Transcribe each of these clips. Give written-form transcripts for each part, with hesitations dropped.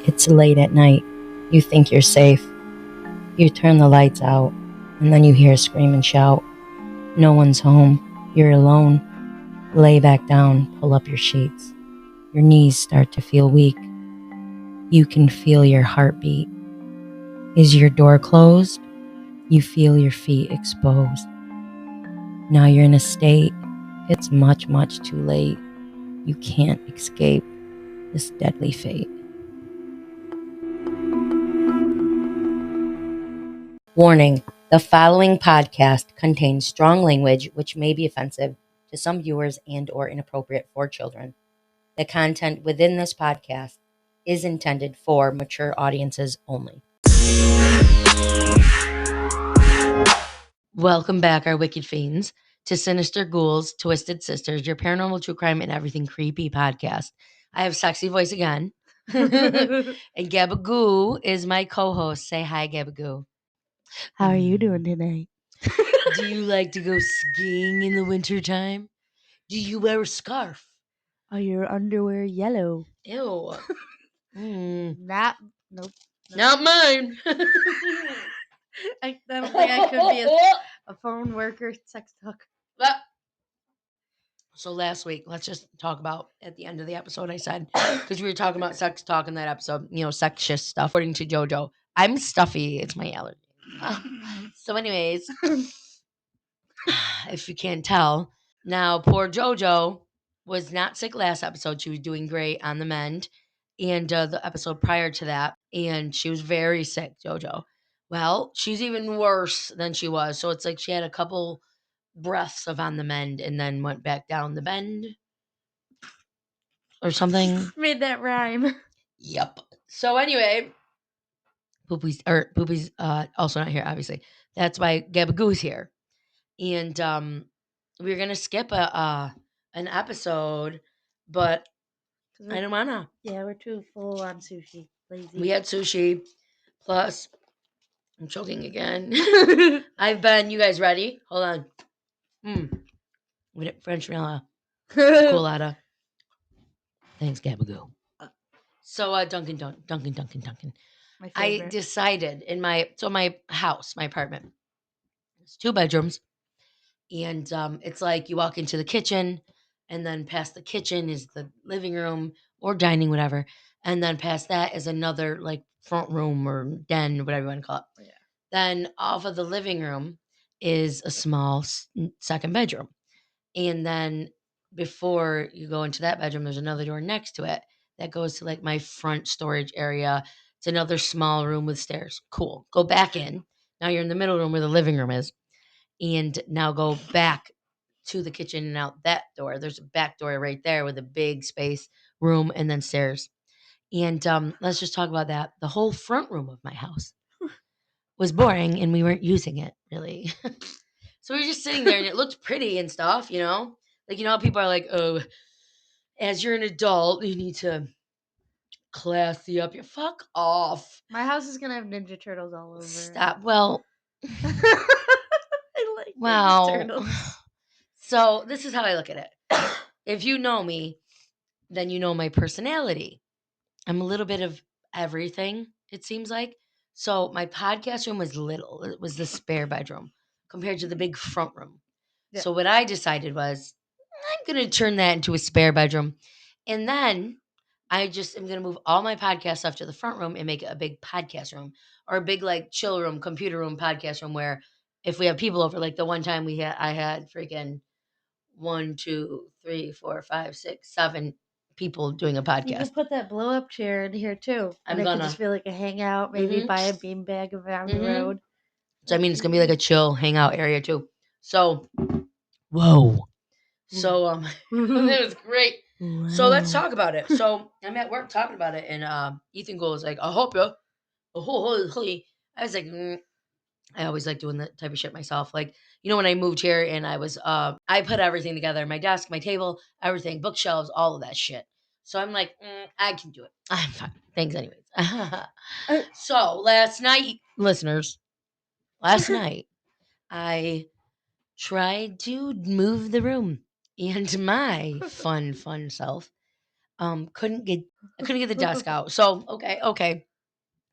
It's late at night. You think you're safe. You turn the lights out, and then you hear a scream and shout. No one's home. You're alone. Lay back down, pull up your sheets. Your knees start to feel weak. You can feel your heartbeat. Is your door closed? You feel your feet exposed. Now you're in a state. It's much, much too late. You can't escape this deadly fate. Warning: the following podcast contains strong language which may be offensive to some viewers and/or inappropriate for children. The content within this podcast is intended for mature audiences only. Welcome back, our Wicked Fiends, to Sinister Ghouls, Twisted Sisters, your paranormal true crime and everything creepy podcast. I have sexy voice again. And Gabagoo is my co-host. Say hi, Gabagoo. How are you doing today? Do you like to go skiing in the wintertime? Do you wear a scarf? Are your underwear yellow? Ew. Nope. Not mine. I don't think I could be a phone worker, sex talk. So last week, let's just talk about at the end of the episode, I said, because we were talking about sex talk in that episode, sexist stuff. According to JoJo, I'm stuffy. It's my allergy. So anyways, if you can't tell, now poor JoJo was not sick last episode. She was doing great on the mend. And the episode prior to that, and she was very sick, JoJo. Well, she's even worse than she was. So it's like she had a couple breaths of on the mend and then went back down the bend or something. Made that rhyme. Yep. So anyway, Poopy's also not here, obviously. That's why Gabagoo's here. And we were gonna skip an episode, but I don't wanna. Yeah, we're too full on sushi. Lazy. We had sushi. Plus, I'm choking again. You guys ready? Hold on. French vanilla. Colada. Thanks, Gabagoo. So, Duncan. My favorite. I decided in my house, my apartment, it's 2 bedrooms. And it's like you walk into the kitchen, and then past the kitchen is the living room or dining, whatever. And then past that is another like front room or den, whatever you want to call it. Yeah. Then off of the living room is a small second bedroom. And then before you go into that bedroom, there's another door next to it that goes to like my front storage area. It's another small room with stairs. Cool. Go back in. Now you're in the middle room where the living room is. And now go back to the kitchen and out that door. There's a back door right there with a big space room and then stairs. And let's just talk about that. The whole front room of my house was boring and we weren't using it really. So we were just sitting there and it looked pretty and stuff, Like, how people are like, oh, as you're an adult, you need to classy up. You fuck off. My house is gonna have Ninja Turtles all over. Stop. Well, I like Ninja Turtles. So this is how I look at it. If you know me, then you know my personality. I'm a little bit of everything, it seems like. So my podcast room was little. It was the spare bedroom compared to the big front room. Yeah. So what I decided was I'm going to turn that into a spare bedroom. And then I just am going to move all my podcast stuff to the front room and make it a big podcast room or a big like chill room, computer room, podcast room where if we have people over, like the one time I had freaking 1, 2, 3, 4, 5, 6, 7 people doing a podcast. You can put that blow up chair in here too. And it could just feel like a hangout, maybe buy a beanbag around the road. So I mean it's gonna be like a chill hangout area too. So whoa. So it was great. Wow. So let's talk about it. So I'm at work talking about it and Ethan goes like, I hope you. I was like, I always like doing that type of shit myself. Like, when I moved here and I was, I put everything together, my desk, my table, everything, bookshelves, all of that shit. So I'm like, I can do it. I'm fine. Thanks anyways. So last night, listeners, I tried to move the room and my fun self, couldn't get the desk out. So okay,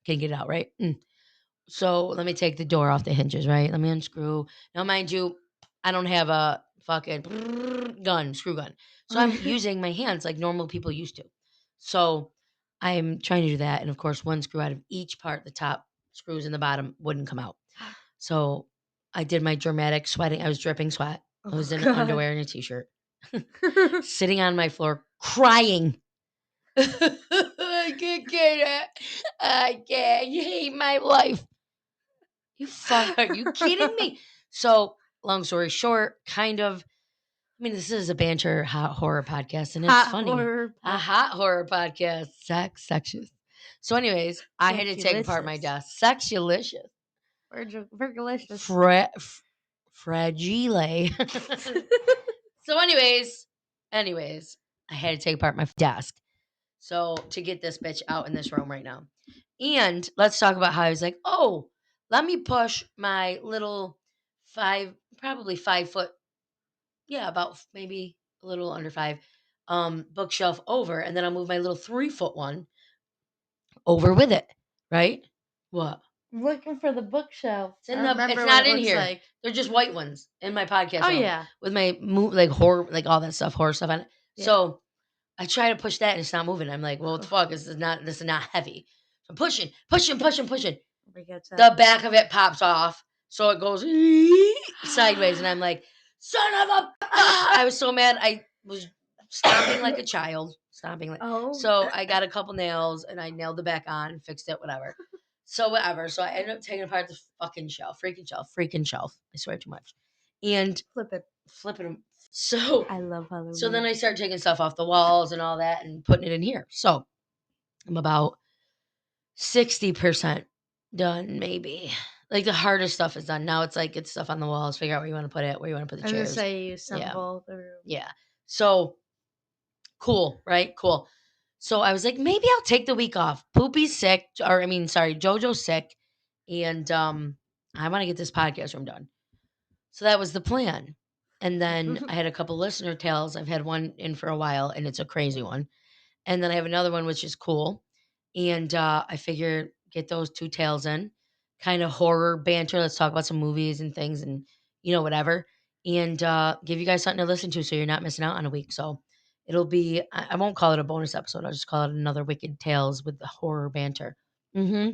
can't get it out, right? So let me take the door off the hinges, right? Let me unscrew. Now, mind you, I don't have a fucking screw gun. So I'm using my hands like normal people used to. So I'm trying to do that. And of course, one screw out of each part, the top screws in the bottom wouldn't come out. So I did my dramatic sweating. I was dripping sweat. I was in underwear and a t-shirt, sitting on my floor crying. I can't get it. I can't. You hate my life. You fuck. Are you kidding me? So, long story short, kind of. I mean, this is a banter hot horror podcast, and it's funny. A hot horror podcast. Sexuous. So, anyways, I had to take apart my desk. Sexulicious. Virgilicious. Fragile. So, anyways, I had to take apart my desk. So to get this bitch out in this room right now. And let's talk about how I was like, oh, let me push my little probably 5 foot, yeah, about maybe a little under 5, bookshelf over, and then I'll move my little 3 foot one over with it, right? What? I'm looking for the bookshelf. It's not in here. Like. They're just white ones in my podcast room. Yeah. With my like horror, like all that stuff, horror stuff on it. Yeah. So I try to push that and it's not moving. I'm like, well, what the fuck? This is not heavy. So I'm pushing. The back of it pops off. So it goes sideways. And I'm like, son of a I was so mad. I was stomping like a child. So I got a couple nails and I nailed the back on and fixed it, whatever. So whatever. So I ended up taking apart the fucking shelf. Freaking shelf. I swear too much. And flipping them. So I love Halloween. So then I started taking stuff off the walls and all that and putting it in here. So I'm about 60% done, maybe. Like the hardest stuff is done. Now it's like get stuff on the walls, figure out where you want to put it, where you want to put the chairs. I was gonna say you assemble the room. Yeah. So cool, right? Cool. So I was like, maybe I'll take the week off. Poopy's sick, Jojo's sick, and I want to get this podcast room done. So that was the plan. And then I had a couple listener tales. I've had one in for a while, and it's a crazy one. And then I have another one, which is cool. And I figure get those 2 tales in, kind of horror banter. Let's talk about some movies and things and, whatever. And give you guys something to listen to so you're not missing out on a week. So it'll be, I won't call it a bonus episode. I'll just call it another Wicked Tales with the horror banter. Mm-hmm.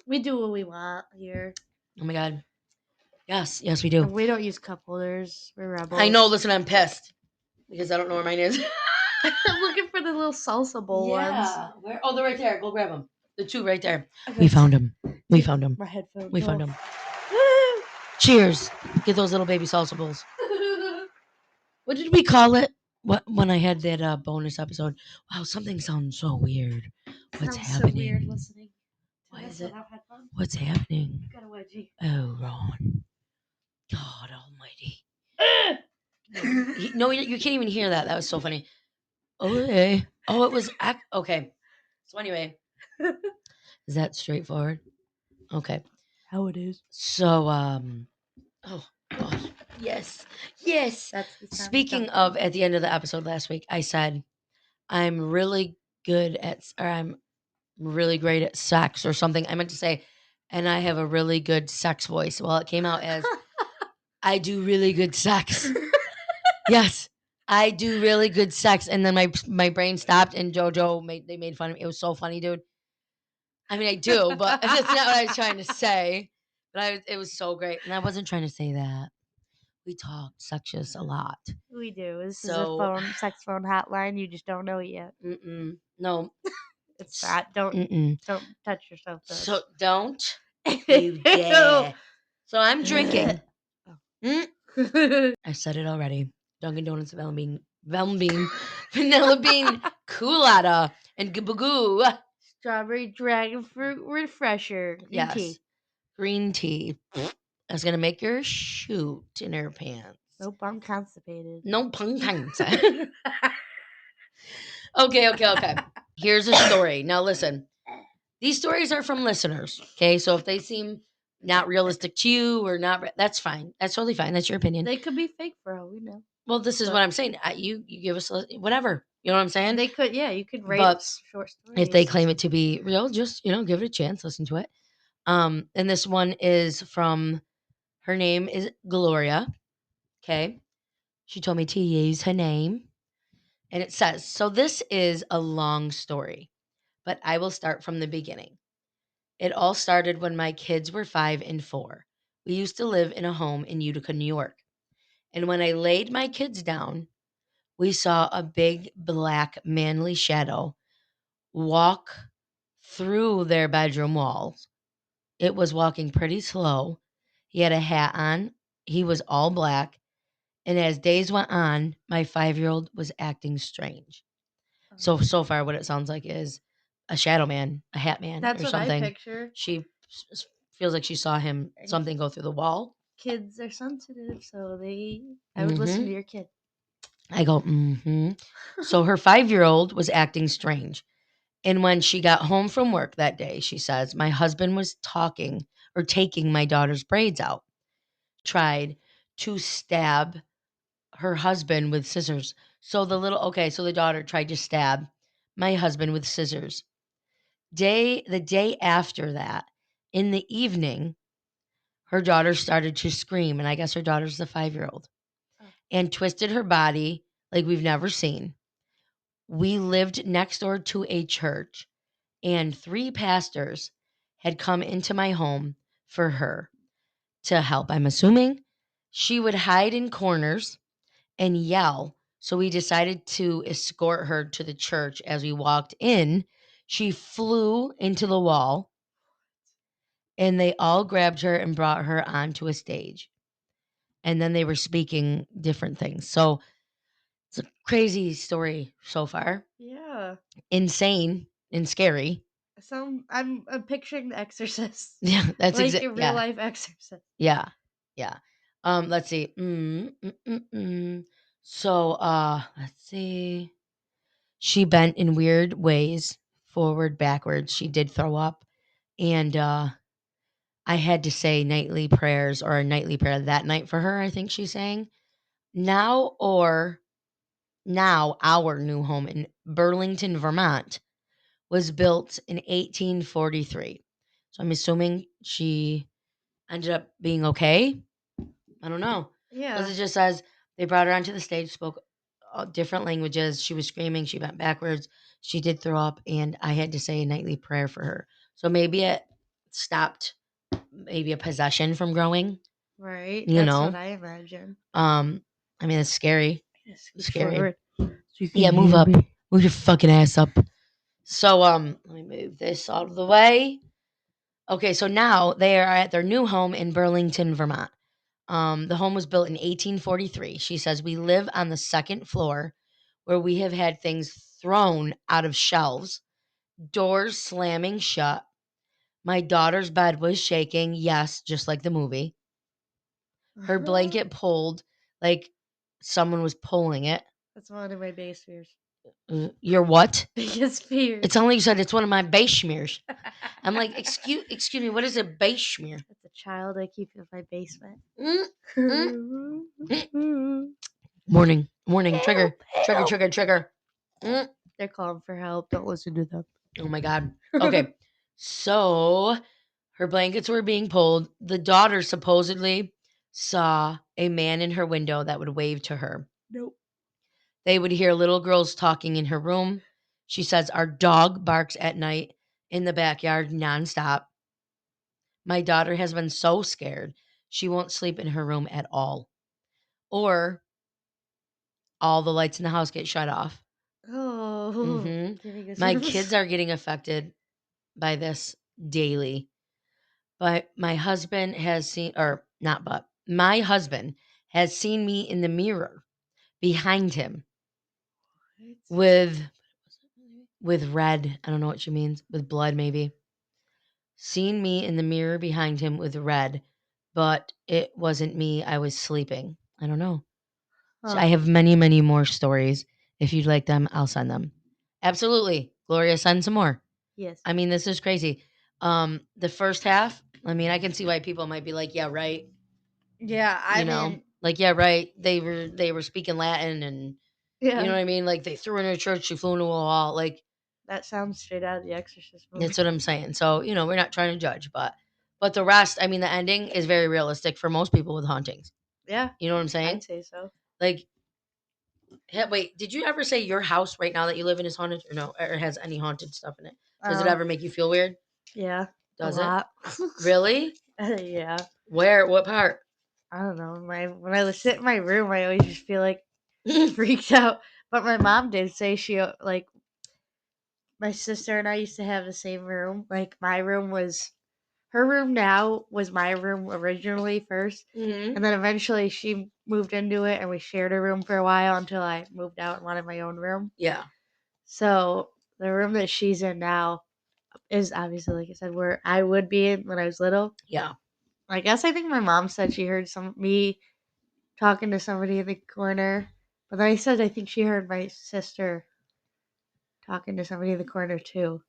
We do what we want here. Oh my God. Yes, we do. And we don't use cup holders. We're rebels. I know. Listen, I'm pissed because I don't know where mine is. I'm looking for the little salsa bowl ones. Where? Oh, they're right there. Go grab them. The 2 right there. We found them. My headphones. We found them. Cheers. Get those little baby salsa bowls. What did we call it? When I had that bonus episode? Wow, something sounds so weird. What's happening? So weird listening. Why is it? What's happening? Got a wedgie. Oh, Ron. God almighty. No, you can't even hear that. That was so funny. Okay. Oh, it was okay. So anyway, is that straightforward? Okay. How it is. So oh gosh. Yes. Speaking of, at the end of the episode last week, I said I'm really great at sex or something. I meant to say, and I have a really good sex voice. Well, it came out as I do really good sex. Yes, I do really good sex. And then my brain stopped and JoJo they made fun of me. It was so funny, dude. I mean, I do, but that's not what I was trying to say. But it was so great. And I wasn't trying to say that. We talk sexuous a lot. We do. This is a sex phone hotline. You just don't know it yet. No. It's not. Don't touch yourself. Though. So don't you dare. So I'm drinking. I said it already. Dunkin' Donuts vanilla bean colada and gabagoo. Strawberry dragon fruit refresher. Green tea. That's gonna make her shoot in her pants. Nope, I'm constipated. No pun pants. Okay. Here's a story. Now listen. These stories are from listeners. Okay, so if they seem not realistic to you or not, that's fine. That's totally fine. That's your opinion. They could be fake for all we know. Well, this is But what I'm saying. You give us whatever. You know what I'm saying? they could, yeah, you could write But short if they stories. claim it to be real, just give it a chance, listen to it. And this one is from her name is Gloria. Okay. She told me to use her name. And it says, so this is a long story, but I will start from the beginning. It all started when my kids were 5 and 4. We used to live in a home in Utica, New York. And when I laid my kids down, we saw a big black manly shadow walk through their bedroom walls. It was walking pretty slow. He had a hat on. He was all black. And as days went on, my 5-year-old was acting strange. So far, what it sounds like is a shadow man, a hat man, That's or what I something. picture. She feels like she saw him, And something go through the wall. kids are sensitive, so I would listen Hmm. to your kid. I go, mm-hmm. So her 5-year-old was acting strange. And when she got home from work that day, she says, my husband was talking or taking my daughter's braids out, tried to stab her husband with scissors. So the daughter tried to stab my husband with scissors. The day after that, in the evening, her daughter started to scream, and I guess her daughter's the 5-year-old, Oh. and twisted her body like we've never seen. We lived next door to a church, and 3 pastors had come into my home for her to help. I'm assuming she would hide in corners and yell. So we decided to escort her to the church. As we walked in, she flew into the wall, and they all grabbed her and brought her onto a stage. And then they were speaking different things. So it's a crazy story so far. Yeah. Insane and scary. I'm picturing The Exorcist. Yeah, that's Like a real yeah. life Exorcist. Yeah. Yeah. Let's see. So, let's see. She bent in weird ways, forward, backwards. She did throw up, and I had to say nightly prayers or a nightly prayer that night for her. I think she's saying now or now our new home in Burlington, Vermont was built in 1843. So I'm assuming she ended up being okay. I don't know. Because Yeah. it just says they brought her onto the stage, spoke different languages. She was screaming. She bent backwards. She did throw up, and I had to say a nightly prayer for her. So maybe it stopped maybe a possession from growing, Right. you That's what know? I imagine. Um, I mean, it's scary. I'm gonna scooch Scary. forward so you can Yeah, move hear up. me. Move your fucking ass up. So, let me move this out of the way. Okay, so now they are at their new home in Burlington, Vermont. The home was built in 1843. She says, we live on the second floor where we have had things thrown out of shelves, doors slamming shut. My daughter's bed was shaking. Yes, just like the movie. Her blanket pulled like someone was pulling it. That's one of my biggest fears. Your what? Biggest fears. It's only you said it's one of my base smears. I'm like, excuse me, what is a base smear? That's a child I keep in my basement. Mm, mm, mm. Warning, trigger, trigger, Help. trigger, trigger. Mm. They're calling for help. Don't listen to them. Oh my God. Okay. So her blankets were being pulled. The daughter supposedly saw a man in her window that would wave to her. Nope. They would hear little girls talking in her room. She says, our dog barks at night in the backyard nonstop. My daughter has been so scared, she won't sleep in her room at all. Or all the lights in the house get shut off. Oh, Hmm. giving My goosebumps. kids are getting affected by this daily. But my husband has seen, or not, but my husband has seen me in the mirror behind him with red. I don't know what she means. With blood, maybe. Seen me in the mirror behind him with red, but it wasn't me. I was sleeping. I don't know. So I Huh. have many, many more stories. If you'd like them, I'll send them. Absolutely. Gloria, send some more. Yes. I mean, this is crazy. The first half, I mean, I can see why people might be like, yeah, right. Yeah, I You know? mean, Like, yeah, right. They were speaking Latin, and you know Yeah, what I mean. Like they threw her in a church, she flew into a wall. Like that sounds straight out of the Exorcist that's movie. what I'm saying. So we're not trying to judge, but the rest, I mean, the ending is very realistic for most people with hauntings. Yeah, You know what I'm I'd saying? say so. Like, wait, did you ever say your house right now that you live in is haunted, or no, or has any haunted stuff in it? Does it Um, ever make you feel weird? yeah, a Does it lot. really? Yeah, Where? What part? I don't know. When I sit in my room, I always just feel like freaked out. But my mom did say she like my sister and I used to have the same room. Like my room was her room now was my room originally first, Hmm. and then eventually she moved into it, and we shared a room for a while until I moved out and wanted my own room. Yeah. So the room that she's in now is obviously, like I said, where I would be in when I was little. Yeah. I think my mom said she heard some me talking to somebody in the corner, but then I said I think she heard my sister talking to somebody in the corner too.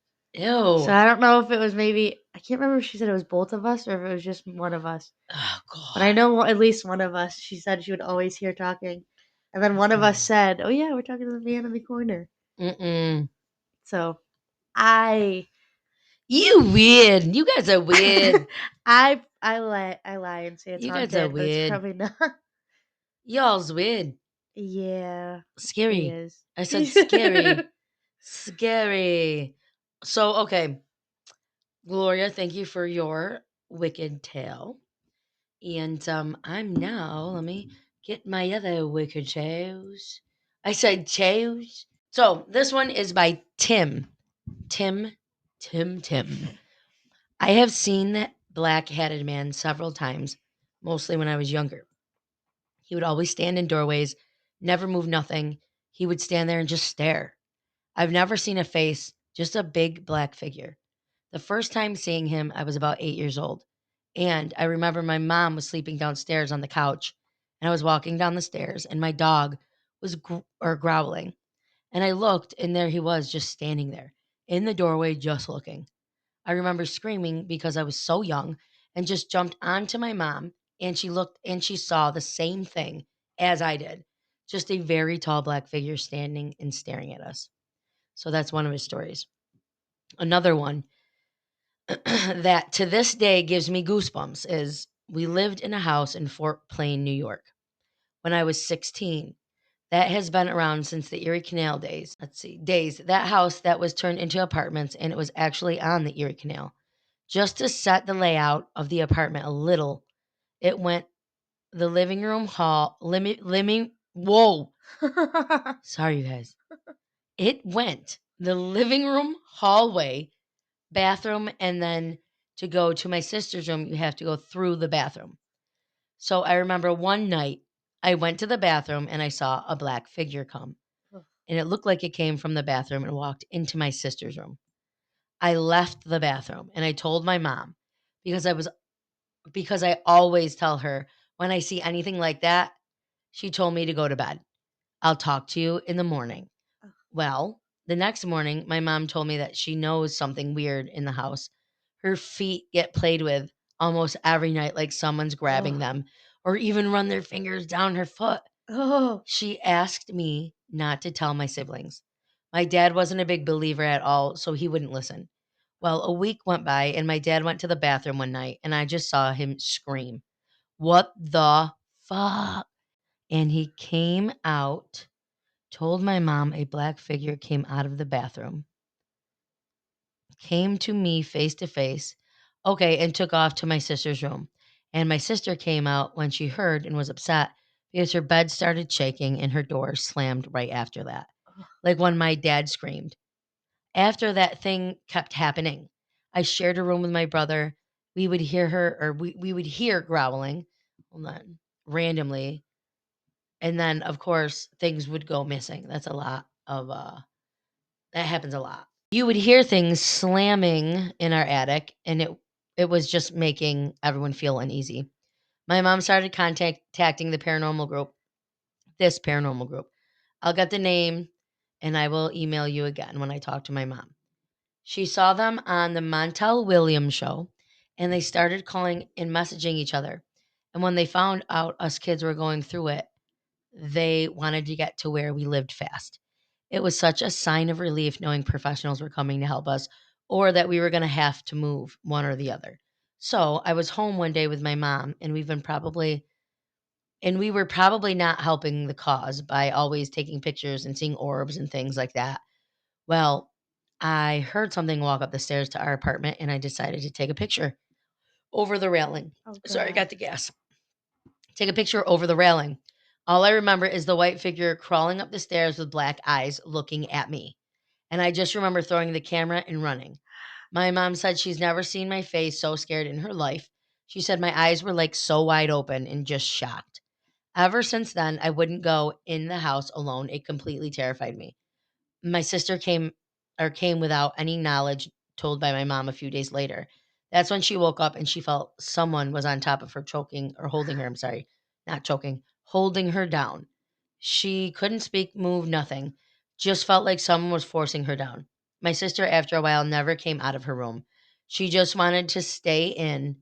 So Ew. I don't know if it was maybe I can't remember if she said it was both of us or if it was just one of us. Oh But I God. know at least one of us. She said she would always hear talking, and then one of us Mm-mm. said, "Oh yeah, we're talking to the man in the corner." Mm-mm. So I You weird. You guys are weird. I lie and say it's You guys are haunted, but it's weird. probably not. Y'all's weird. Yeah, it Scary. is. I said scary. Scary. So, okay, Gloria, thank you for your wicked tale. And I'm now, let me get my other wicked tales. I said tales. So, this one is by Tim. Tim, Tim. I have seen that black hatted man several times, mostly when I was younger. He would always stand in doorways, never move nothing. He would stand there and just stare. I've never seen a face, just a big black figure. The first time seeing him, I was about 8 years old. And I remember my mom was sleeping downstairs on the couch, and I was walking down the stairs, and my dog was growling. And I looked, and there he was, just standing there in the doorway, just looking. I remember screaming because I was so young and just jumped onto my mom, and she looked and she saw the same thing as I did. Just a very tall black figure standing and staring at us. So that's one of his stories. Another one that to this day gives me goosebumps is we lived in a house in Fort Plain, New York when I was 16. That has been around since the Erie Canal days. Let's see, days. That house that was turned into apartments, and it was actually on the Erie Canal. Just to set the layout of the apartment a little, it went the living room, hall, whoa, sorry, you guys. It went the living room, hallway, bathroom, and then to go to my sister's room, you have to go through the bathroom. So I remember one night I went to the bathroom and I saw a black figure come, and it looked like it came from the bathroom and walked into my sister's room. I left the bathroom and I told my mom because I always tell her when I see anything like that, she told me to go to bed. I'll talk to you in the morning. Well, the next morning, my mom told me that she knows something weird in the house. Her feet get played with almost every night, like someone's grabbing Oh, them, or even run their fingers down her foot. oh, She asked me not to tell my siblings. My dad wasn't a big believer at all, so he wouldn't listen. Well, a week went by, and my dad went to the bathroom one night, and I just saw him scream, "What the fuck?" And he came out, told my mom a black figure came out of the bathroom, came to me face to face, okay, and took off to my sister's room. And my sister came out when she heard and was upset because her bed started shaking and her door slammed right after that, like when my dad screamed. After that thing kept happening, I shared a room with my brother. We would hear her, or we would hear growling, hold on, randomly. And then, of course, things would go missing. That's a lot of, that happens a lot. You would hear things slamming in our attic, and it was just making everyone feel uneasy. My mom started contacting the paranormal group, this paranormal group. I'll get the name and I will email you again when I talk to my mom. She saw them on the Montel Williams show, and they started calling and messaging each other. And when they found out us kids were going through it, they wanted to get to where we lived fast. It was such a sign of relief knowing professionals were coming to help us or that we were going to have to move one or the other. So I was home one day with my mom, and we were probably not helping the cause by always taking pictures and seeing orbs and things like that. Well, I heard something walk up the stairs to our apartment, and I decided to take a picture over the railing. Oh Sorry, I God. got the gas. Take a picture over the railing. All I remember is the white figure crawling up the stairs with black eyes looking at me. And I just remember throwing the camera and running. My mom said she's never seen my face so scared in her life. She said my eyes were like so wide open and just shocked. Ever since then, I wouldn't go in the house alone. It completely terrified me. My sister came without any knowledge, told by my mom a few days later. That's when she woke up and she felt someone was on top of her, choking or holding her. I'm sorry, not choking, holding her down. She couldn't speak, move, nothing. Just felt like someone was forcing her down. My sister, after a while, never came out of her room. She just wanted to stay in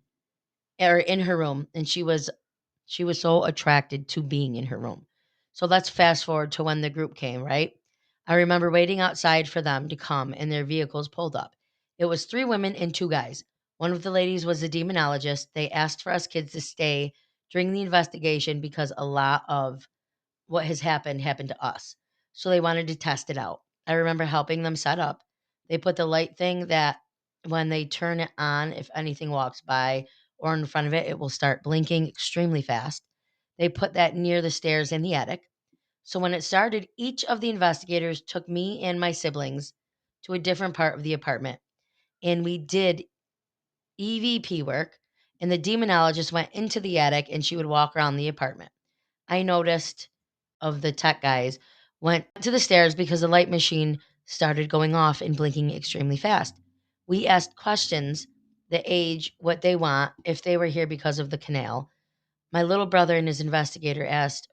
her room, and she was so attracted to being in her room. So let's fast forward to when the group came, right? I remember waiting outside for them to come and their vehicles pulled up. It was three women and two guys. One of the ladies was a demonologist. They asked for us kids to stay during the investigation because a lot of what has happened to us. So they wanted to test it out. I remember helping them set up. They put the light thing that when they turn it on, if anything walks by or in front of it, it will start blinking extremely fast. They put that near the stairs in the attic. So when it started, each of the investigators took me and my siblings to a different part of the apartment. And we did EVP work. And the demonologist went into the attic and she would walk around the apartment. I noticed of the tech guys went to the stairs because the light machine started going off and blinking extremely fast. We asked questions, the age, what they want, if they were here because of the canal. My little brother and his investigator asked,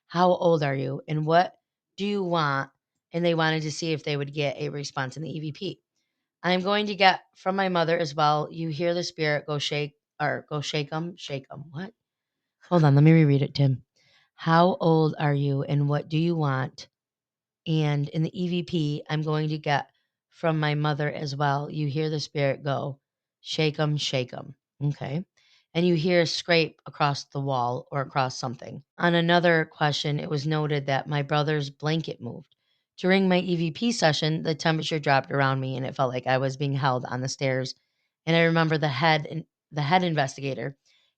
how old are you and what do you want? And they wanted to see if they would get a response in the EVP. I'm going to get from my mother as well. You hear the spirit go shake them, shake them. What? Hold on, let me reread it, Tim. How old are you and what do you want? And in the EVP, I'm going to get from my mother as well. You hear the spirit go, shake 'em, shake 'em. Okay. And you hear a scrape across the wall or across something. On another question, it was noted that my brother's blanket moved. During my EVP session, the temperature dropped around me and it felt like I was being held on the stairs. And I remember the head investigator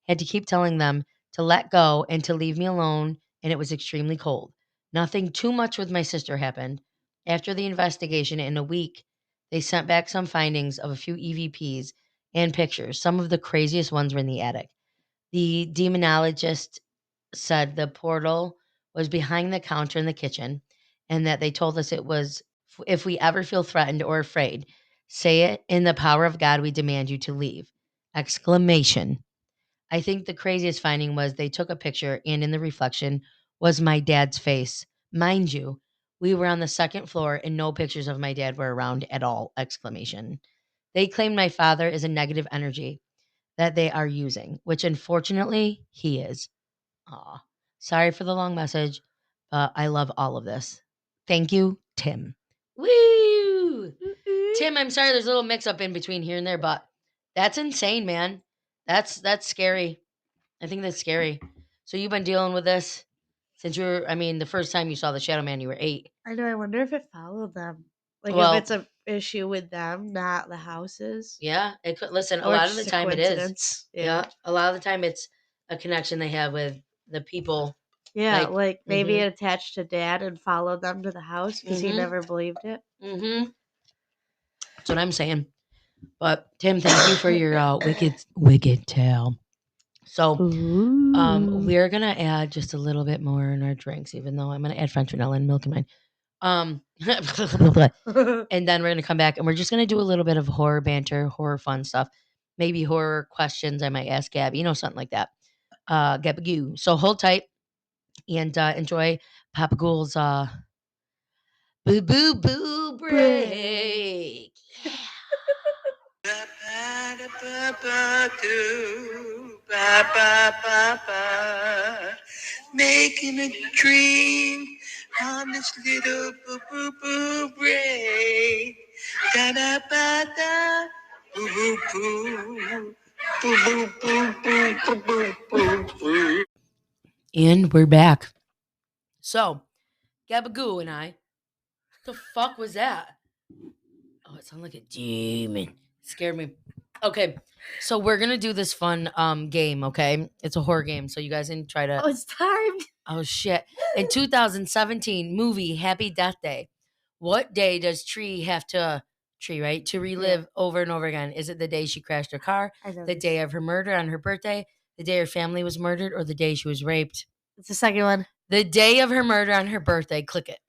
had to keep telling them to let go and to leave me alone, and it was extremely cold. Nothing too much with my sister happened. After the investigation, in a week, they sent back some findings of a few EVPs and pictures. Some of the craziest ones were in the attic. The demonologist said the portal was behind the counter in the kitchen and that they told us it was if we ever feel threatened or afraid, say it in the power of God, we demand you to leave. Exclamation. I think the craziest finding was they took a picture and in the reflection was my dad's face. Mind you, we were on the second floor and no pictures of my dad were around at all. Exclamation. They claimed my father is a negative energy that they are using, which unfortunately he is. Aw. Sorry for the long message, but I love all of this. Thank you, Tim. Woo! Tim, I'm sorry there's a little mix up in between here and there, but that's insane, man. That's scary. I think that's scary. So you've been dealing with this since the first time you saw the Shadow Man, you were 8. I know. I wonder if it followed them. Like if Well, it's a issue with them, not the houses, yeah, it could. Listen, a or lot it's of the just a time it is. coincidence. Yeah. Yeah, a lot of the time it's a connection they have with the people. Yeah, Like, like maybe mm-hmm, it attached to dad and followed them to the house because he mm-hmm, never believed it. mm-hmm. That's what I'm saying. But Tim, thank you for your wicked tale. So, Ooh. we're gonna add just a little bit more in our drinks, even though I'm gonna add French vanilla and milk in mine. And then we're gonna come back and we're just gonna do a little bit of horror banter, horror fun stuff, maybe horror questions. I might ask Gabby, something like that. Gabagoo. So hold tight and enjoy Papa Ghoul's boo boo boo Break. break. Yeah. Making a dream on this little boo boo boo brain. Da da ba da boo boo boo. Boo boo boo boo boo boo boo boo. And we're back. So, Gabagoo and I. What the fuck was that? Oh, it sounded like a demon. It scared me. Okay, so we're gonna do this fun game. Okay, it's a horror game, so you guys can try to. Oh, it's time. Oh shit! In 2017 movie Happy Death Day, what day does Tree have to right to relive over and over again? Is it the day she crashed her car, I know the this. day of her murder on her birthday, the day her family was murdered, or the day she was raped? It's the second one. The day of her murder on her birthday. Click it.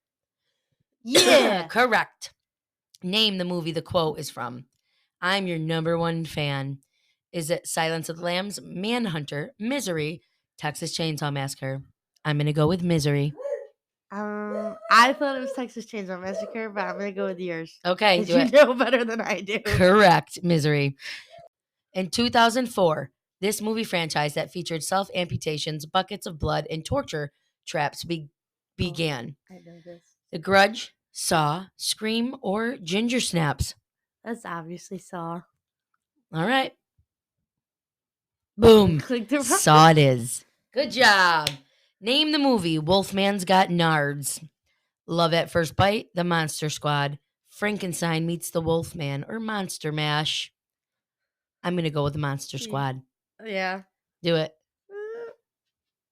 Yeah. Correct. Name the movie the quote is from. I'm your number one fan. Is it Silence of the Lambs, Manhunter, Misery, Texas Chainsaw Massacre? I'm going to go with Misery. I thought it was Texas Chainsaw Massacre, but I'm gonna go with yours. Okay, Because do you it. know better than I do. Correct, Misery. In 2004, this movie franchise that featured self-amputations, buckets of blood, and torture traps began. I know this. The Grudge, Saw, Scream, or Ginger Snaps? That's obviously Saw. All right. Boom. Click the Saw it is. Good job. Name the movie Wolfman's Got Nards. Love at First Bite, The Monster Squad, Frankenstein Meets the Wolfman, or Monster Mash. I'm going to go with the Monster Squad. Yeah. Do it.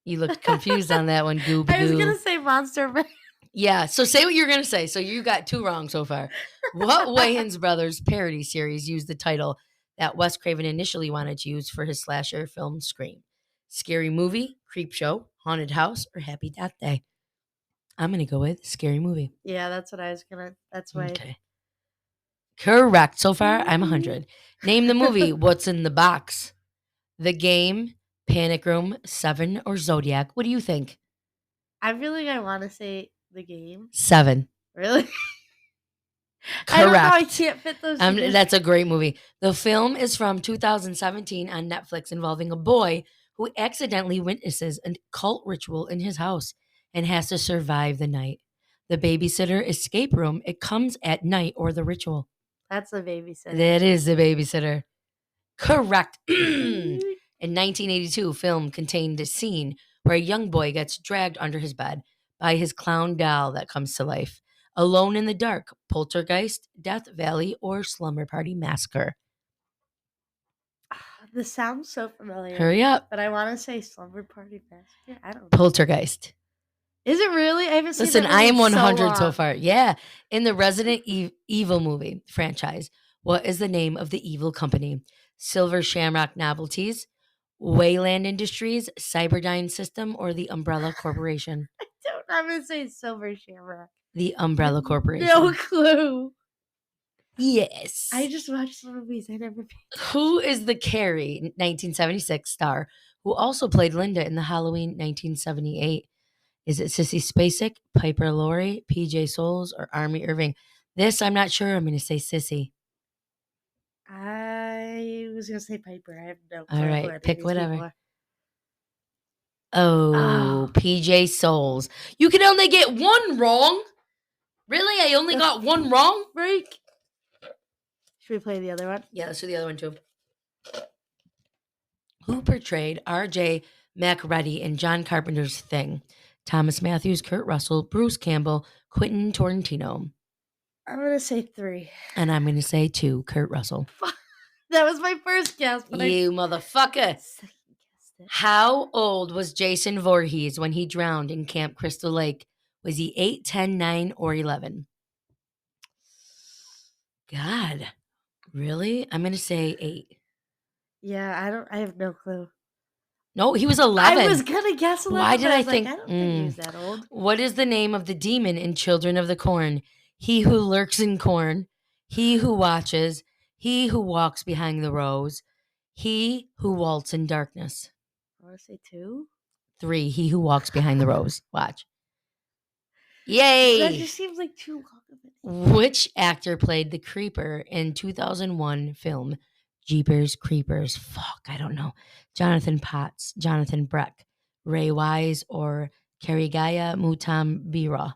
You looked confused on that one, Goob. I was going to say Monster Mash. Yeah, so say what you're going to say. So you got two wrong so far. What Wayans Brothers parody series used the title that Wes Craven initially wanted to use for his slasher film Scream? Scary Movie, Creep Show, Haunted House, or Happy Death Day? I'm going to go with Scary Movie. Yeah, that's what I was going to. That's why. Okay. Correct. So far, I'm 100. Name the movie What's in the Box? The Game, Panic Room, Seven, or Zodiac? What do you think? I feel like I want to say The Game. Seven. Really? Correct. I don't know. I can't fit those together. That's a great movie. The film is from 2017 on Netflix involving a boy who accidentally witnesses a cult ritual in his house and has to survive the night. The babysitter escape room, it comes at night, or the ritual? That's the babysitter. That is the babysitter. Correct. In 1982, film contained a scene where a young boy gets dragged under his bed by his clown doll that comes to life. Alone in the Dark, Poltergeist, Death Valley, or Slumber Party Massacre? This sounds so familiar. Hurry up. But I want to say Slumber Party Massacre. I don't know. Poltergeist. Is it really? I haven't seen Listen, that I movie am in 100 so long. far. Yeah. In the Resident Evil movie franchise, what is the name of the evil company? Silver Shamrock Novelties, Wayland Industries, Cyberdyne System, or the Umbrella Corporation? I'm going to say Silver Shamrock. The Umbrella Corporation. No clue. Yes. I just watched the movies. I never paid. Who is the Carrie 1976 star who also played Linda in the Halloween 1978? Is it Sissy Spacek, Piper Laurie, PJ Souls, or Army Irving? This I'm not sure. I'm going to say Sissy. I was going to say Piper. I have no clue. All who right, any of pick these whatever. people are. Oh, PJ Souls. You can only get one wrong. Really? I only got one wrong? Break. Should we play the other one? Yeah, let's do the other one too. Who portrayed R.J. McReady in John Carpenter's Thing? Thomas Matthews, Kurt Russell, Bruce Campbell, Quentin Tarantino. I'm going to say 3. And I'm going to say 2, Kurt Russell. That was my first guess. But You motherfucker. How old was Jason Voorhees when he drowned in Camp Crystal Lake? Was he 8, 10, 9, or 11? God, really? I'm going to say 8. Yeah, I have no clue. No, he was 11. I was going to guess 11. Why did but I was think? Like, I don't think he was that old. What is the name of the demon in Children of the Corn? He who lurks in corn, he who watches, he who walks behind the rows, he who waltz in darkness. I want to say 2. 3, he who walks behind the rows. Watch. Yay! That just seems like too long of a name. Which actor played the creeper in 2001 film Jeepers Creepers. Fuck, I don't know. Jonathan Potts, Jonathan Breck, Ray Wise, or Karigaya Mutambira.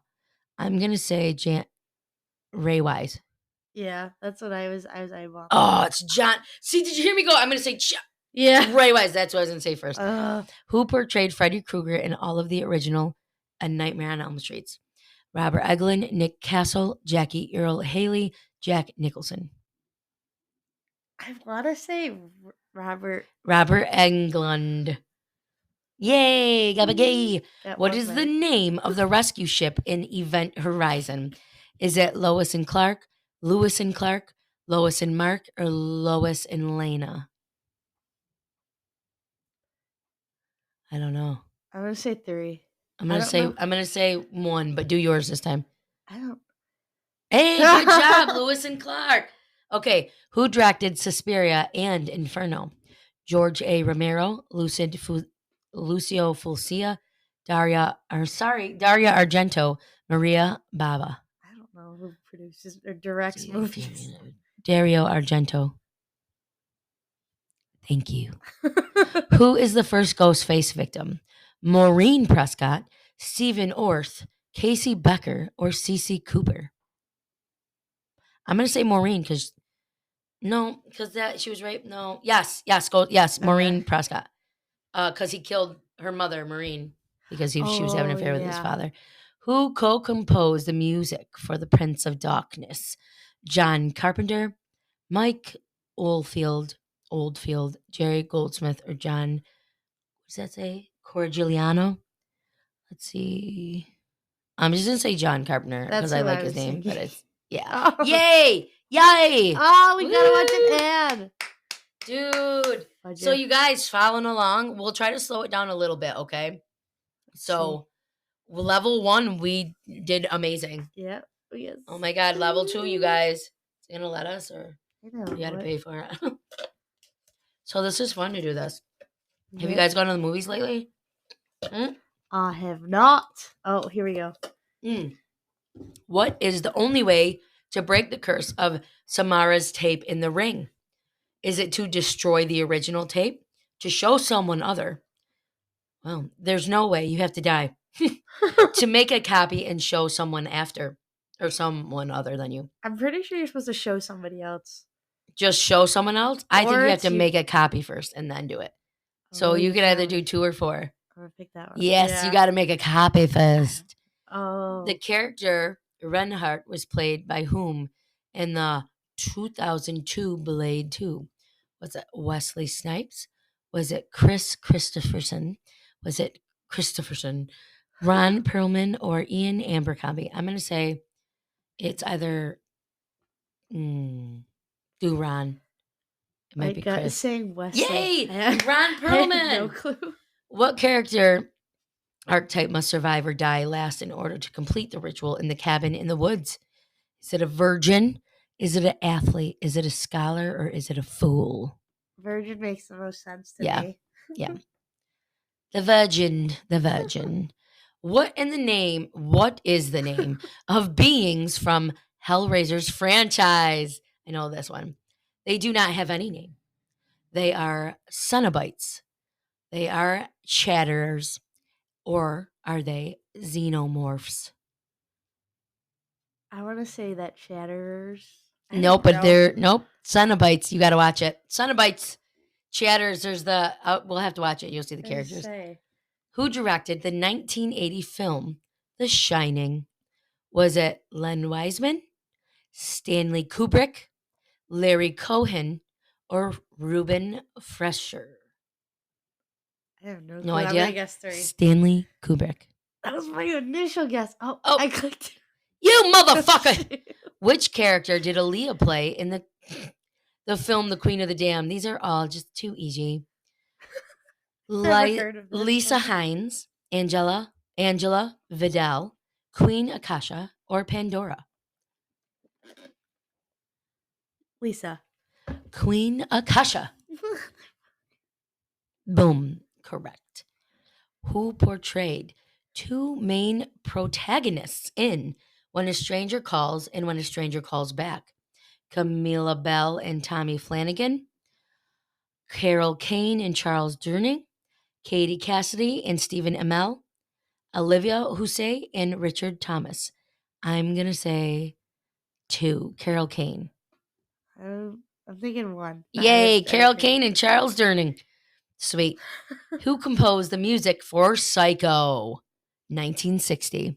I'm gonna say Ray Wise. Yeah, that's what I was eyeballing. Oh, it's John. See, did you hear me go? I'm gonna say Yeah. Ray Wise. That's what I was gonna say first. Uh, Who portrayed Freddy Krueger in all of the original A Nightmare on Elm Streets? Robert Englund, Nick Castle, Jackie Earl Haley, Jack Nicholson. I want to say Robert. Robert Englund. Yay, gabba gay. Got What one is the right. name of the rescue ship in Event Horizon? Is it Lois and Clark, Lewis and Clark, Lois and Mark, or Lois and Lena? I don't know. I'm gonna say 3. I'm I gonna don't say know. I'm gonna say 1, but do yours this time. I don't. Hey, good job, Lewis and Clark. Okay, who directed Suspiria and Inferno? George A. Romero, Lucio Fulcia, Daria Argento, Maria Bava. I don't know who produces or directs movies. Dario Argento. Thank you. Who is the first Ghostface victim? Maureen Prescott, Stephen Orth, Casey Becker, or Cece Cooper? I'm gonna say Maureen because that she was raped. No, yes, Maureen Okay. Prescott. Because he killed her mother, Maureen, because she was having an Oh affair with his yeah. father. Who co-composed the music for The Prince of Darkness? John Carpenter, Mike Oldfield, Jerry Goldsmith, or John, what does that say? Corgigliano? Let's see. I'm just gonna say John Carpenter because That's I who like I his was name, but thinking. it's yeah. Oh, Yay! Yay! oh, we gotta watch Woo! an ad. Dude. What'd So you you guys following along? We'll try to slow it down a little bit, okay? see? So level 1, we did amazing. Yep. Yes. Oh my god, level 2, you guys. It's gonna let us or I know. you gotta What? pay for it. So this is fun to do this. Have you Yep. guys gone to the movies lately? Hmm? I have not. Oh, here we go. Mm. What is the only way to break the curse of Samara's tape in the ring? Is it to destroy the original tape? To show someone other? Well, there's no way. You have to die. To make a copy and show someone after or someone other than you. I'm pretty sure you're supposed to show somebody else. Just show someone else? I think Or you have it's to you. make a copy first and then do it. So Oh, you you can either found. do 2 or 4. I'm gonna pick that one. Yes, you Yeah. got to make a copy first. Oh. The character Reinhardt was played by whom in the 2002 Blade 2? Was it Wesley Snipes? Was it Chris Christopherson? Was it Christopherson, Ron Perlman, or Ian Abercrombie? I'm going to say it's either do Ron. It My might be gut is Chris. saying Wesley. Yay! I Ron have no Perlman! clue. What character archetype must survive or die last in order to complete the ritual in the cabin in the woods? Is it a virgin? Is it an athlete? Is it a scholar? Or is it a fool? Virgin makes the most sense to Yeah. me. Yeah. The virgin. The virgin. What is the name of beings from Hellraiser's franchise? I know this one. They do not have any name. They are Cenobites. They are Chatterers. Or are they Xenomorphs? I want to say that Chatterers. I Nope, don't but know. nope. Cenobites. You got to watch it. Cenobites. Chatters. There's the. We'll have to watch it. You'll see the What does it characters. say? Who directed the 1980 film The Shining? Was it Len Wiseman, Stanley Kubrick, Larry Cohen, or Ruben Fresher? I have no clue. No I'm gonna idea. guess 3. Stanley Kubrick. That was my initial guess. Oh, Oh. I clicked. You motherfucker! Which character did Aaliyah play in the film The Queen of the Damned? These are all just too easy. Never heard of this Lisa one. Hines, Angela Vidal, Queen Akasha, or Pandora? Lisa. Queen Akasha. Boom. Correct. Who portrayed 2 main protagonists in When a Stranger Calls and When a Stranger Calls Back? Camilla Bell and Tommy Flanagan, Carol Kane and Charles Durning, Katie Cassidy and Stephen Amell, Olivia Hussey and Richard Thomas. I'm going to say 2, Carol Kane. I'm thinking 1. Yay, Carol Kane and Charles Durning. Sweet. Who composed the music for Psycho? 1960.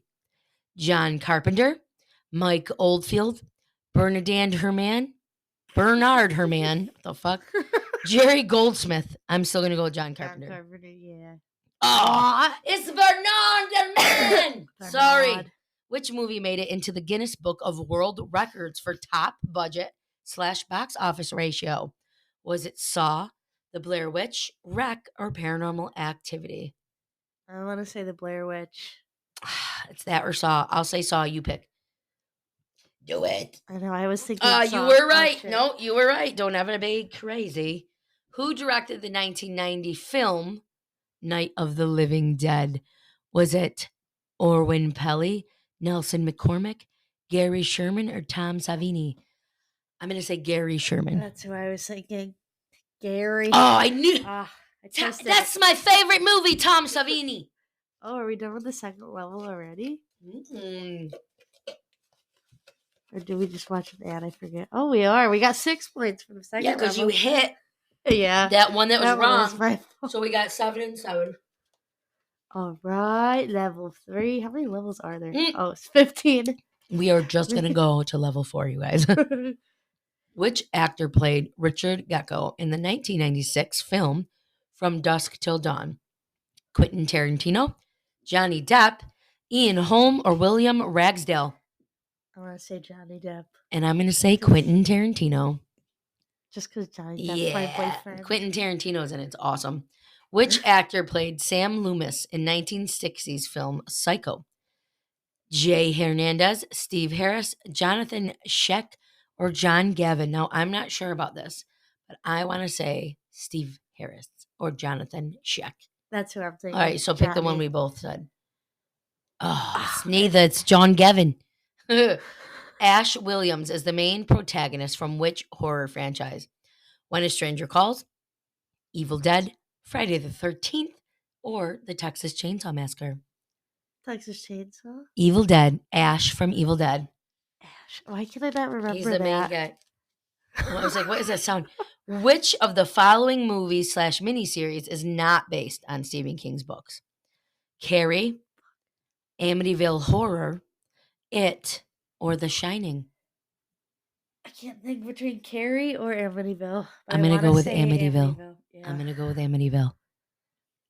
John Carpenter, Mike Oldfield, Bernard Herrmann, what the fuck? Jerry Goldsmith. I'm still gonna go with John Carpenter. John Carpenter, yeah. Oh, it's Bernard Herrmann. Sorry. Bernard. Which movie made it into the Guinness Book of World Records for top budget / box office ratio? Was it Saw, The Blair Witch, Wreck, or Paranormal Activity? I want to say The Blair Witch. It's that or Saw. I'll say Saw. You pick. Do it. I know. I was thinking. You were right. No, you were right. Don't ever be crazy. Who directed the 1990 film Night of the Living Dead? Was it Orwin Pelly, Nelson McCormick, Gary Sherman, or Tom Savini? I'm going to say Gary Sherman. That's who I was thinking. Gary. Oh, I knew. That's my favorite movie, Tom Savini. Oh, are we done with the second level already? Mm-hmm. Or did we just watch an ad? I forget. Oh, we are. We got 6 points for the second level. Yeah, because you hit that one that was wrong. Right. So we got 7 and 7. All right, level 3. How many levels are there? Oh, it's 15. We are just going to go to level 4, you guys. Which actor played Richard Gecko in the 1996 film From Dusk Till Dawn? Quentin Tarantino, Johnny Depp, Ian Holm, or William Ragsdale? I want to say Johnny Depp. And I'm going to say Quentin Tarantino. Just because Johnny Depp's my boyfriend. Quentin Tarantino's in it. It's awesome. Which actor played Sam Loomis in 1960s film Psycho? Jay Hernandez, Steve Harris, Jonathan Sheck, or John Gavin? Now, I'm not sure about this, but I want to say Steve Harris or Jonathan Sheck. That's who I'm thinking. All right, so pick the one we both said. Oh, it's neither. It's John Gavin. Ash Williams is the main protagonist from which horror franchise? When a Stranger Calls, Evil Dead, Friday the 13th, or the Texas Chainsaw Massacre? Texas Chainsaw? Evil Dead. Ash from Evil Dead. Ash. Why can I not remember He's the main guy. Well, I was like, what is that sound? Which of the following movies / miniseries is not based on Stephen King's books? Carrie, Amityville Horror, It, or The Shining? I can't think between Carrie or Amityville. I'm going to go with Amityville. Yeah. I'm going to go with Amityville.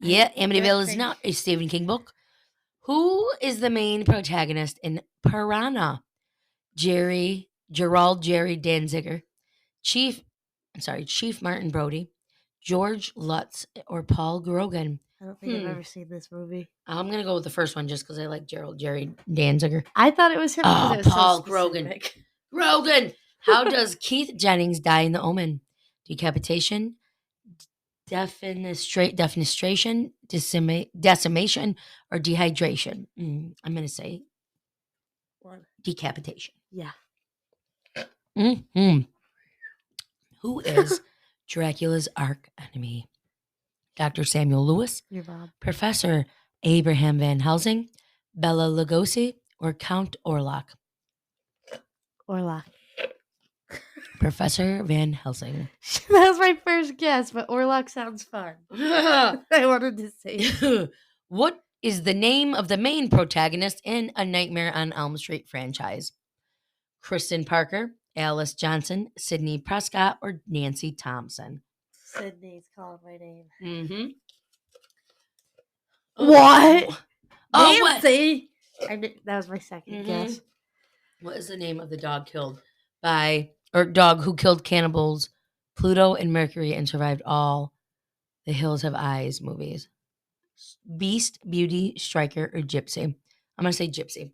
Yeah, Amityville is not a Stephen King book. Who is the main protagonist in Piranha? Gerald Jerry Danziger, Chief Martin Brody, George Lutz, or Paul Grogan? I don't think I've ever seen this movie. I'm going to go with the first one just because I like Gerald Jerry Danziger. I thought it was him. Oh, it was Paul so Grogan. Grogan! How does Keith Jennings die in The Omen? Decapitation, defenestration, decimation, or dehydration? I'm going to say decapitation. Yeah. Mm-hmm. Who is Dracula's arch enemy? Dr. Samuel Lewis, your mom, Professor Abraham Van Helsing, Bela Lugosi, or Count Orlok? Orlok. Professor Van Helsing. That was my first guess, but Orlok sounds fun. I wanted to say. What is the name of the main protagonist in A Nightmare on Elm Street franchise? Kristen Parker, Alice Johnson, Sidney Prescott, or Nancy Thompson? Sydney's calling my name. Mm-hmm. What? Nancy! That was my second guess. What is the name of the dog dog who killed cannibals Pluto and Mercury and survived all the Hills Have Eyes movies? Beast, Beauty, Striker, or Gypsy? I'm going to say Gypsy.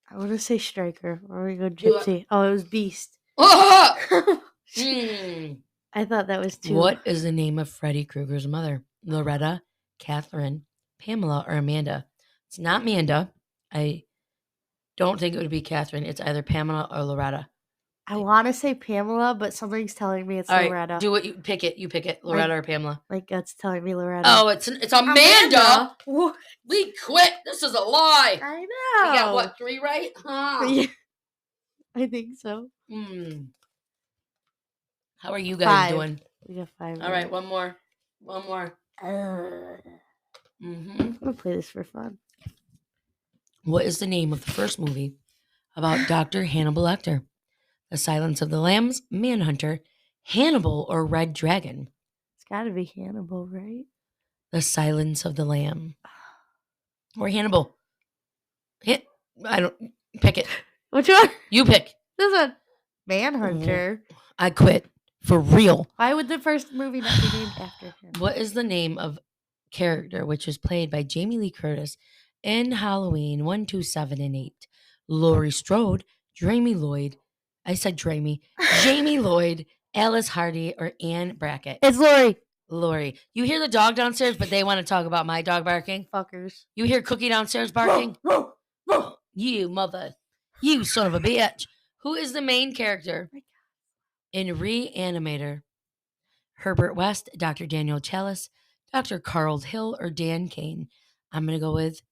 I want to say Striker. Or we go Gypsy. Oh, it was Beast. I thought that was 2. What is the name of Freddy Krueger's mother? Loretta, Catherine, Pamela, or Amanda? It's not Amanda. I don't think it would be Catherine. It's either Pamela or Loretta. I want to say Pamela, but something's telling me it's All right, Loretta. do it. You pick it. You pick it. My Loretta or Pamela? my gut's telling me Loretta. Oh, it's Amanda. What? We quit. This is a lie. I know. We got what, 3 right? Huh. Yeah, I think so. How are you guys 5. doing? We got 5. All right, one more. I'm gonna play this for fun. What is the name of the first movie about Dr. Hannibal Lecter? The Silence of the Lambs, Manhunter, Hannibal, or Red Dragon? It's got to be Hannibal, right? The Silence of the Lamb. Or Hannibal. I don't pick it. Which one? You pick. This one. Manhunter. I quit. For real. Why would the first movie not be named after him? What is the name of character which was played by Jamie Lee Curtis in Halloween 1, 2, 7, and 8? Laurie Strode, Jamie Lloyd. I said Jamie. Jamie Lloyd, Alice Hardy, or Anne Brackett? It's Lori. Lori. You hear the dog downstairs, but they want to talk about my dog barking? Fuckers. You hear Cookie downstairs barking? You mother. You son of a bitch. Who is the main character in Reanimator? Herbert West, Dr. Daniel Chalice, Dr. Carl Hill, or Dan Kane? I'm going to go with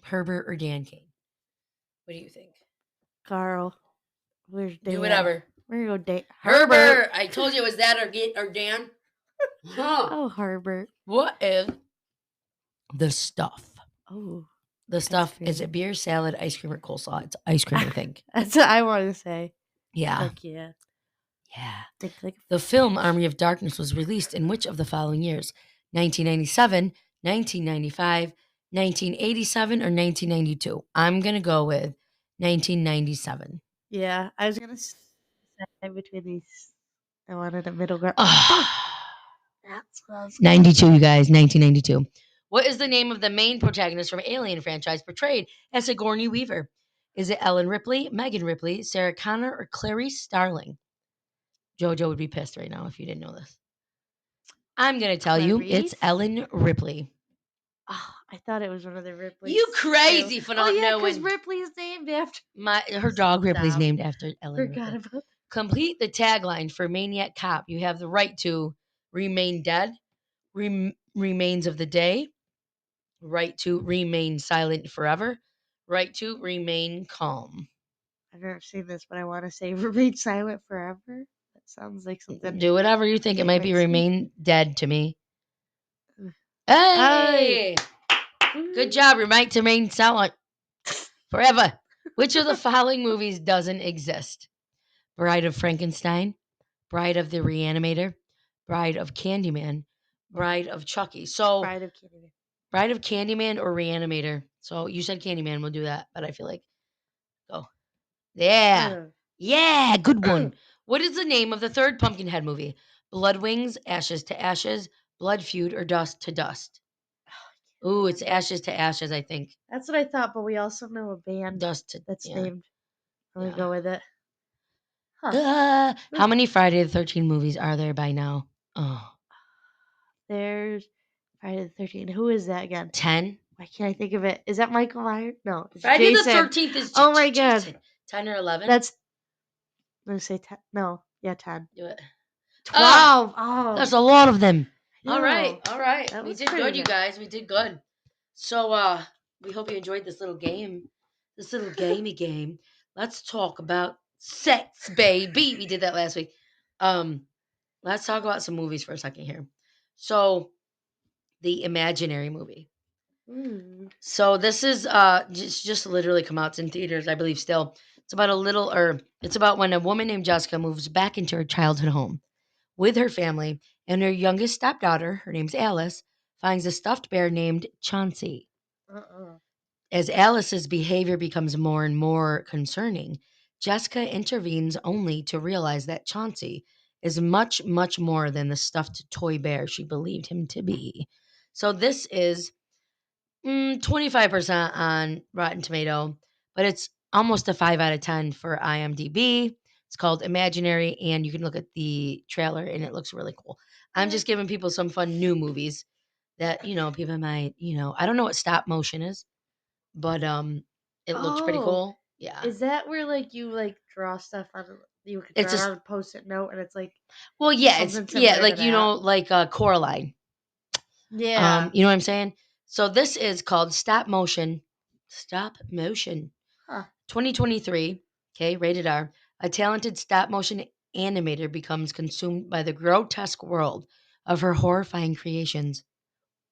Herbert or Dan Kane. What do you think? Carl. Where's Dan? Do whatever. We're going to go Dan. Herbert. I told you it was that or Dan. Huh. Oh, Herbert. What is the stuff? Oh. The stuff, is it beer, salad, ice cream, or coleslaw? It's ice cream, I think. That's what I want to say. Yeah. Fuck yeah. Yeah. The film Army of Darkness was released in which of the following years? 1997, 1995, 1987, or 1992? I'm going to go with 1997. Yeah, I was going to say between these. I wanted a middle ground. That's what I was 92, you guys. 1992. What is the name of the main protagonist from Alien franchise portrayed as Sigourney Weaver? Is it Ellen Ripley, Megan Ripley, Sarah Connor, or Clarice Starling? JoJo would be pissed right now if you didn't know this. I'm going to tell you, it's Ellen Ripley. Oh, I thought it was one of the Ripleys. You crazy for not knowing. because Ripley's named after... Her dog Ripley's named after Ellen Forgot Ripley. about... Complete the tagline for Maniac Cop. You have the right to remain dead, remains of the day, right to remain silent forever, right to remain calm. I've never seen this, but I want to say remain silent forever. That sounds like something. Do whatever you think. It might be remain dead to me. Hey! Good job. Right to remain silent forever. Which of the following movies doesn't exist? Bride of Frankenstein, Bride of the Reanimator, Bride of Candyman, Bride of Chucky. So Bride of Candyman or Reanimator. So you said Candyman, we'll do that, but I feel like go. Yeah. Yeah, good one. What is the name of the third Pumpkinhead movie? Blood Wings, Ashes to Ashes, Blood Feud, or Dust to Dust? Ooh, it's Ashes to Ashes, I think. That's what I thought, but we also know a band that's named. I'm going to go with it. Huh. How many Friday the 13th movies are there by now? Oh. There's Friday the 13th. Who is that again? 10. Why can't I think of it? Is that Michael Myers? No. It's Friday Jason. the 13th is Oh my God. 10 or 11? That's. I'm going to say 10. No. Yeah, 10. Do it. 12. Oh. There's a lot of them. No. All right. We did good, you good. guys. We did good. So, we hope you enjoyed this little game. This little gamey game. Let's talk about sex, baby. We did that last week. Let's talk about some movies for a second here. So, the Imaginary movie. So this is just literally come out. It's in theaters, I believe still. It's about when a woman named Jessica moves back into her childhood home with her family, and her youngest stepdaughter, her name's Alice, finds a stuffed bear named Chauncey. As Alice's behavior becomes more and more concerning, Jessica intervenes only to realize that Chauncey is much, much more than the stuffed toy bear she believed him to be. So this is 25% on Rotten Tomato, but it's almost a 5 out of 10 for IMDb. It's called Imaginary, and you can look at the trailer, and it looks really cool. I'm just giving people some fun new movies that, people might, I don't know what stop motion is, but it looks pretty cool. Yeah. Is that where like you like draw stuff on? You could It's draw it just on a post-it note, and it's like well, yeah, it's something yeah, similar to like that. like Coraline. Yeah. You know what I'm saying? So this is called Stop Motion. Stop Motion. Huh. 2023, okay, rated R. A talented stop motion animator becomes consumed by the grotesque world of her horrifying creations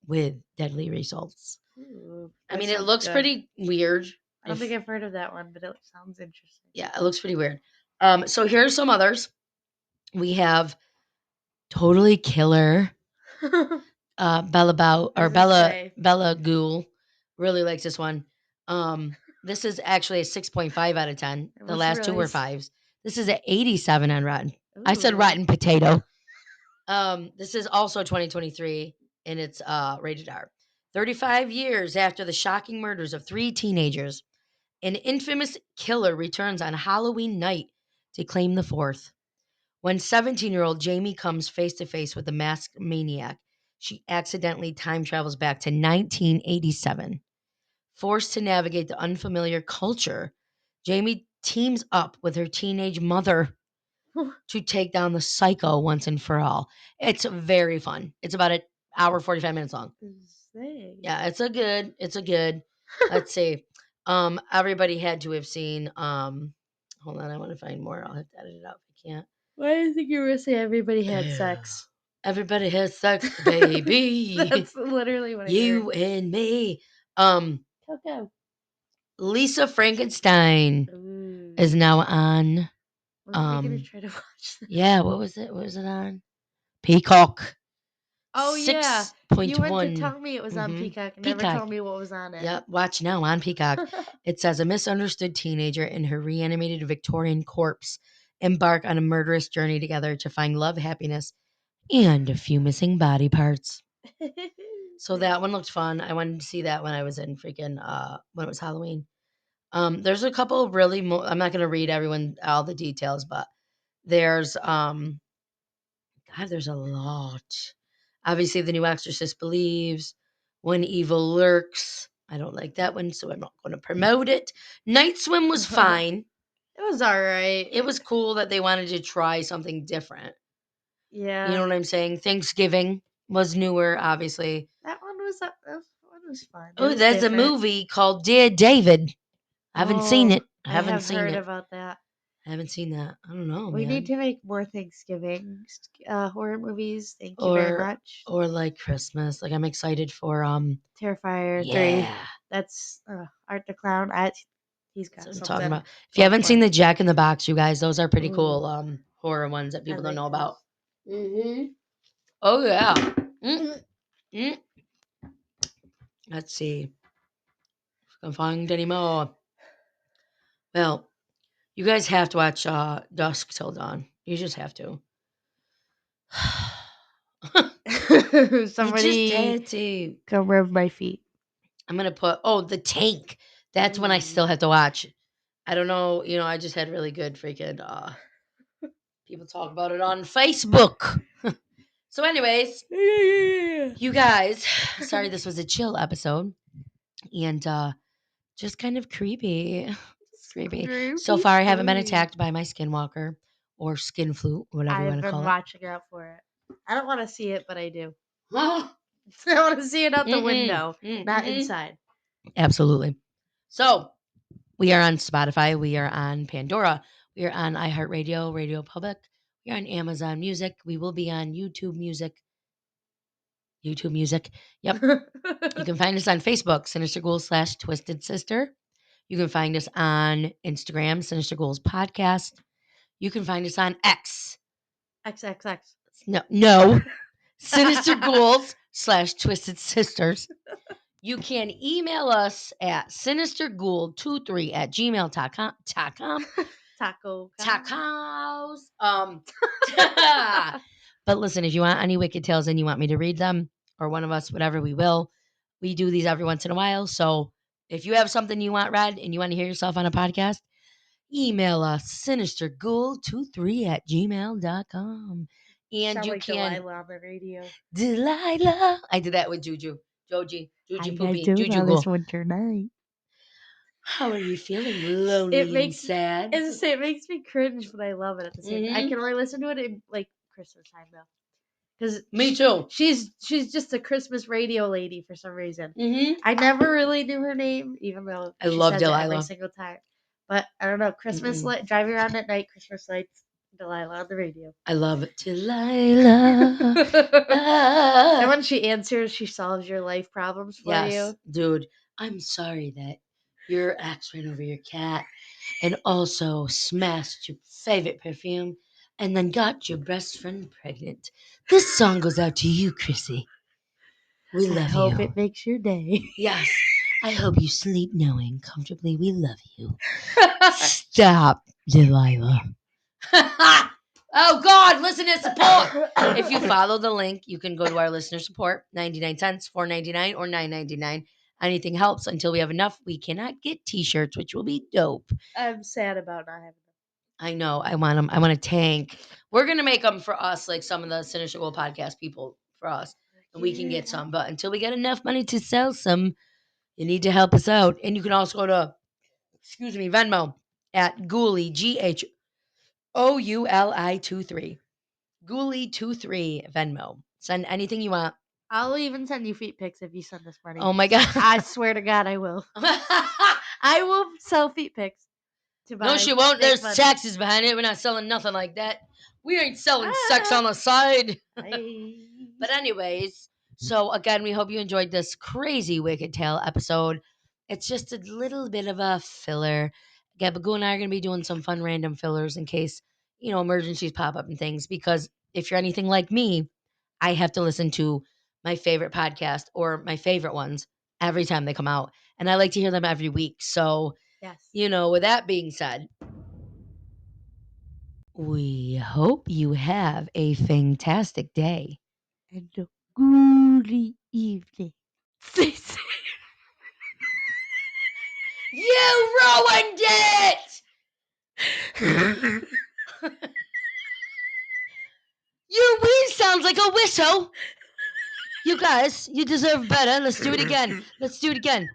with deadly results. Ooh, I that mean, it sounds looks good. pretty weird. I don't think If I've heard of that one, but it sounds interesting. yeah, it looks pretty weird. So here's some others. We have Totally Killer. I Bella Bow or was gonna say Bella Ghoul really likes this one. This is actually a 6.5 out of 10. it The was last two were released. fives. This is at 87 on Rotten. I said Ooh. Rotten Potato. This is also 2023 and it's rated R. 35 years after the shocking murders of three teenagers, an infamous killer returns on Halloween night to claim the fourth. When 17-year-old Jamie comes face to face with the masked maniac, she accidentally time travels back to 1987. Forced to navigate the unfamiliar culture, Jamie teams up with her teenage mother to take down the psycho once and for all. It's very fun. It's about an hour 45 minutes long. Say. Yeah, it's a good. Let's see. Everybody had to have seen hold on, I want to find more. I'll have to edit it out if I can't. Why do you think you were gonna say everybody had sex? Everybody has sex, baby. That's literally what I heard. You and me. Um, Coco. Lisa Frankenstein is Ooh. now on. When are we gonna Um, try to watch this? yeah, what was it? What was it on? Peacock. Oh yeah. Six point You went to one. tell me it was on Mm-hmm. Peacock and never Peacock. told me what was on it. Yep. Watch now on Peacock. It says a misunderstood teenager and her reanimated Victorian corpse embark on a murderous journey together to find love, happiness, and a few missing body parts. So that one looked fun. I wanted to see that when I was in freaking when it was Halloween. There's a couple of really I'm not going to read everyone all the details, but there's god, there's a lot. Obviously the new Exorcist Believes, When Evil Lurks. I don't like that one, so I'm not going to promote it. Night Swim was It fine. was alright. It was cool that they wanted to try something different. You know Yeah. what I'm saying? Thanksgiving was newer, obviously. That one was fun. It Oh, was there's a different. movie called Dear David. I haven't seen Oh, it. I I haven't have seen heard it. about that. I haven't seen that. I don't know, We need man. to make more Thanksgiving horror movies. Thank you very Or much. like Christmas. Like I'm excited for Terrifier 3. yeah. That's Art the Clown. He's That's got what I'm talking something about. If you going haven't for seen him. the Jack in the Box, you guys, those are pretty Ooh, cool horror ones that I people don't like know about. those. Hmm. Oh yeah. Mm, mm. Let's see if I can find any more. Well, you guys have to watch Dusk Till Dawn. You just have to. You just Somebody had to. come rub my feet. I'm gonna put the Tank. That's when I Ooh. still have to watch. I don't know, I just had really good freaking people talk about it on Facebook. So anyways, Yeah. you guys, sorry this was a chill episode and just kind of creepy. Creepy. So Creepy, far I haven't been spooky. attacked by my skinwalker or skin flute, whatever you want I've to been call it. watching out for it. I don't want to see it, but I do. Mm-mm, I want to see it out the mm-mm, window, not mm-mm. inside. Absolutely. So we are on Spotify. We are on Pandora. We are on iHeartRadio, Radio Public. We are on Amazon Music. We will be on YouTube Music. YouTube Music. Yep. You can find us on Facebook, Sinister Ghouls / Twisted Sister. You can find us on Instagram, Sinister Ghouls Podcast. You can find us on X. XXX. No. Sinister Ghouls / Twisted Sisters. You can email us at sinisterghoul23 at gmail.com. Taco. Tacos. But listen, if you want any wicked tales and you want me to read them, or one of us, whatever, we will. We do these every once in a while. So if you have something you want read and you want to hear yourself on a podcast, email us sinisterghoul23 at gmail.com. And Sound you like can Delilah on the radio. Delilah. I did that with Juju. How Juju you guys Poopy, doing Juju on this Ghoul. winter night? How are you feeling? It Lonely and makes sad? as I say, it makes me cringe, but I love it at the same time. I Mm-hmm. can only listen to it in like Christmas time though, because Me too. she's just a Christmas radio lady for some reason. Mm-hmm. I never really knew her name, even though I she love says it every Delilah. single time. But I don't know, Christmas Mm-mm. light driving around at night, Christmas lights, Delilah on the radio. I love Delilah. And Ah. when she answers, she solves your life problems for Yes, you. dude. I'm sorry that your ex ran over your cat and also smashed your favorite perfume and then got your best friend pregnant. This song goes out to you, Chrissy. We I love hope you. it makes your day. Yes. I hope you sleep knowing comfortably we love you. Stop, Delilah. Oh God, listener support. If you follow the link, you can go to our listener support, 99 cents, $4.99 or $9.99. Anything helps until we have enough. We cannot get t-shirts, which will be dope. I'm sad about not having I know. I want them. I want a tank. We're gonna make them for us, like some of the Sinister Gold podcast people for us, and we can them. get some. But until we get enough money to sell some, you need to help us out. And you can also go to, excuse me, Venmo at Ghoulie GHOULI 23. Ghoulie 23 Venmo. Send anything you want. I'll even send you feet pics if you send us money. Oh my God. I swear to God, I will. I will sell feet pics to No, buy she won't. fake There's money. taxes behind it. We're not selling nothing like that. We ain't selling sex Ah, on the side. I... But anyways, so again, we hope you enjoyed this crazy Wicked Tale episode. It's just a little bit of a filler. Gabagool and I are going to be doing some fun random fillers in case, emergencies pop up and things. Because if you're anything like me, I have to listen to my favorite podcast or my favorite ones every time they come out. And I like to hear them every week. So, Yes. with that being said, we hope you have a fantastic day. And a good evening. Stay safe. You ruined it! Your wheeze sounds like a whistle. You guys, you deserve better. Let's do it again. Let's do it again.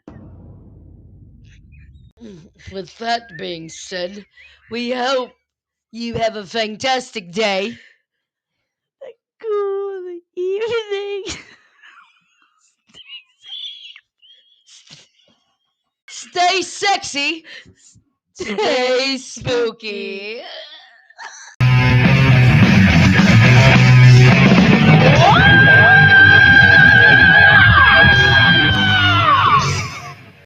With that being said, we hope you have a fantastic day. Good evening. Stay sexy. Stay Stay spooky.